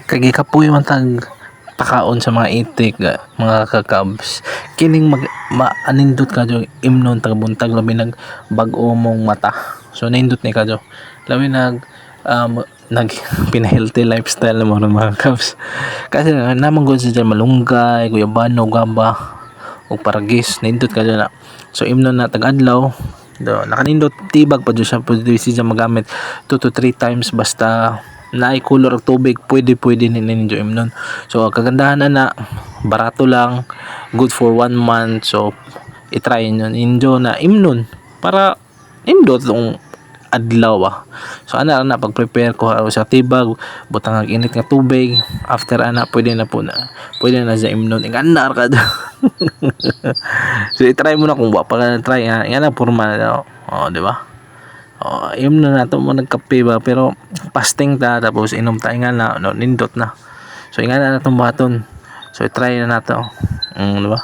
kay gikapoy man tag pakaon sa mga itik mga kakabs kining maanindot kadyo imnon tag buntag labi nag bag-o mong mata, so nindot ni kadyo labi nag pina-healthy lifestyle mo ng mga kabs kasi namang gud sa dyan malunggay, guyabano, gamba o paragis nindot kadyo na, so imnon na tag adlaw nakanindot tibag pa dyan siya, pwede siya magamit 2 to 3 times basta naay kulor og tubig, pwede ninyo imnon. So kagandahan na barato lang, good for 1 month, so i-try nyo injo na imnon para indot tong adlaw. So ana pag prepare ko sa tibag butang ang init nga tubig, after ana pwede na sa imnon ingana ka. So i-try mo na kung wa pa ka try ha, yan ang forma di ba? Inom na nato mo nagkape ba, pero fasting ta tapos inom ta nga na nindot na, so nga na natong baton, so try na nato, di ba?